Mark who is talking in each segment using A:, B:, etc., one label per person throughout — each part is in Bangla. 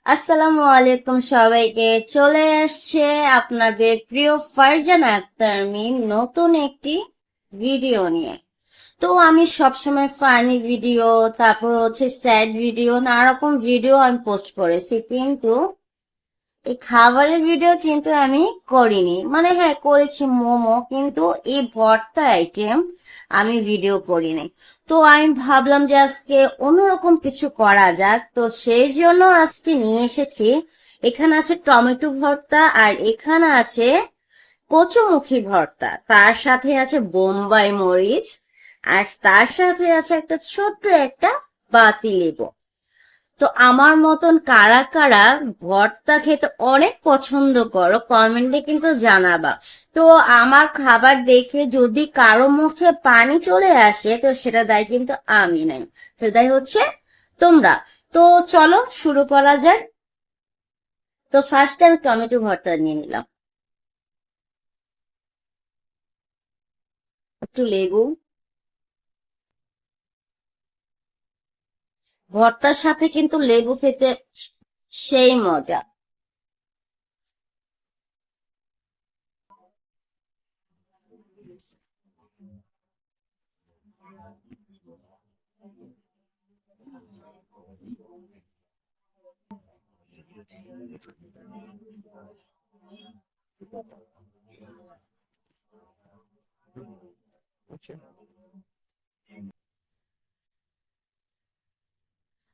A: আসসালামু আলাইকুম সবাইকে। চলে আসছে আপনাদের প্রিয় ফারজানা আক্তার মিম নতুন একটি ভিডিও নিয়ে। তো আমি সবসময় ফানি ভিডিও, তারপর হচ্ছে স্যাড ভিডিও, নানা রকম ভিডিও আমি পোস্ট করেছি, কিন্তু এই খাবারের ভিডিও কিন্তু আমি করিনি। মানে হ্যাঁ, করেছি মোমো, কিন্তু এই ভর্তা আইটেম আমি ভিডিও করিনি। তো আমি ভাবলাম যে আজকে অন্যরকম কিছু করা যাক, তো সেই জন্য আজকে নিয়ে এসেছি। এখানে আছে টমেটো ভর্তা, আর এখানে আছে কচুমুখী ভর্তা, তার সাথে আছে বোম্বাই মরিচ, আর তার সাথে আছে একটা ছোট্ট একটা পাতিলেবু। তো আমার মতন কারা কারা ভর্তা খেতে অনেক পছন্দ করো, কমেন্টে কিন্তু জানাবা। তো আমার খাবার দেখে যদি কারো মুখে পানি চলে আসে, তো সেটা দায় কিন্তু আমি নাই, সেটা দায় হচ্ছে তোমরা। তো চলো শুরু করা যাক। তো ফার্স্ট আমি টমেটো ভর্তা নিয়ে নিলাম, একটু লেবু। ভর্তার সাথে কিন্তু লেবু খেতে সেই মজা।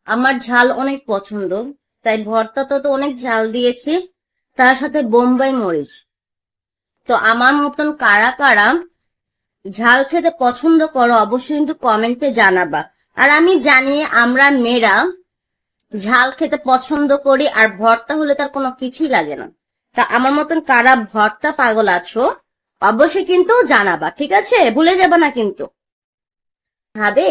A: আমার ঝাল অনেক পছন্দ, তাই ভর্তাটা তো অনেক ঝাল দিয়েছি, তার সাথে বোম্বাই মরিচ। তো আমার মতন কারা কারা ঝাল খেতে পছন্দ করো অবশ্যই কিন্তু কমেন্টে জানাবা। আর আমি জানি আমরা মেয়েরা ঝাল খেতে পছন্দ করি, আর ভর্তা হলে তার কোনো কিছুই লাগে না। তা আমার মতন কারা ভর্তা পাগল আছো অবশ্যই কিন্তু জানাবা, ঠিক আছে? ভুলে যাবে না কিন্তু। ভাবে।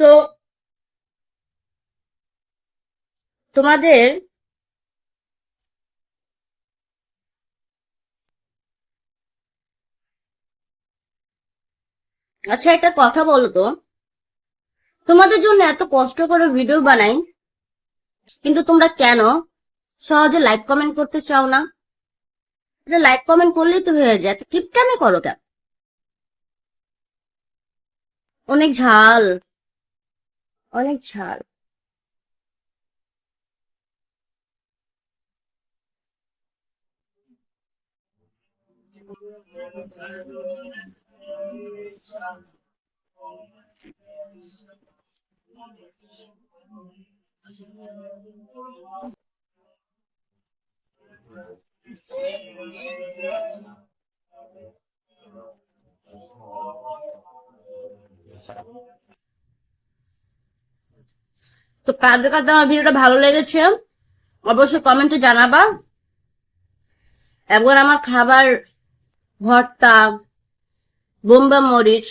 A: তো তোমাদের, আচ্ছা একটা কথা বলো তো, তোমাদের জন্য এত কষ্ট করে ভিডিও বানাই, কিন্তু তোমরা কেন সহজে লাইক কমেন্ট করতে চাও না? এটা লাইক কমেন্ট করলেই তো হয়ে যায়, তো কিপটামি করো কেন? অনেক ঝাল, অনেক ঝাল। তো কাদের কাদের আমার ভিডিওটা ভালো লেগেছে অবশ্যই কমেন্টে জানাবা, এবং আমার খাবার ভর্তা, বোম্বা মরিচ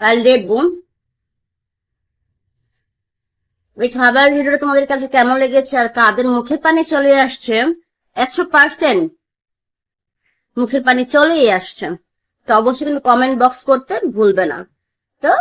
A: আর লেবু। এই খাবার ভিডিওটা তোমাদের কাছে কেমন লেগেছে আর কাদের মুখের পানি চলে আসছে? 100% মুখের পানি চলেই আসছে। তো অবশ্যই কিন্তু কমেন্ট বক্স করতে ভুলবে না। তো